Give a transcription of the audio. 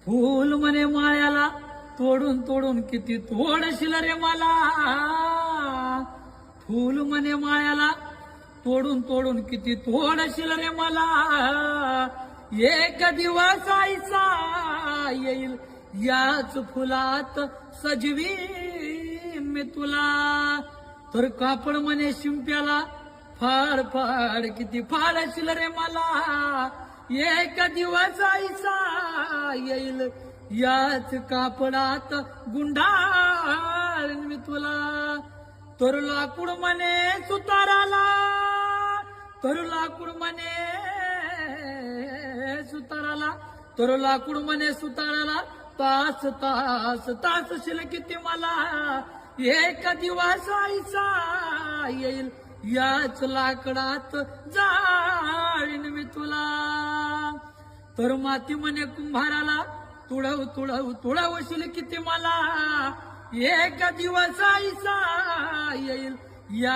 फूल म्हणे माळ्याला तोडून तोडून किती तोडशील रे मला. फूल म्हणे माळ्याला तोडून तोडून किती तोडशील रे मला. एक दिवस आईचा येईल याच फुलात सजवी मी तुला. तर कापड म्हणे शिंप्याला फाड फाड किती फाडशील रे मला. एक दिवस आईचा येईल याच कापडात गुंडाळ मी तुला. तर लाकूड म्हणे सुताराला, तर लाकूड म्हणे सुताराला, तर लाकूड म्हणे सुताराला तास तास तास शिल किती मला. एक दिवस आईचा येईल याच लाकडात जाळीन मी तुला. तर माती म्हणे कुंभाराला तुडव तुडव तुडवशील किती मला. एक दिवस आईचा येईल या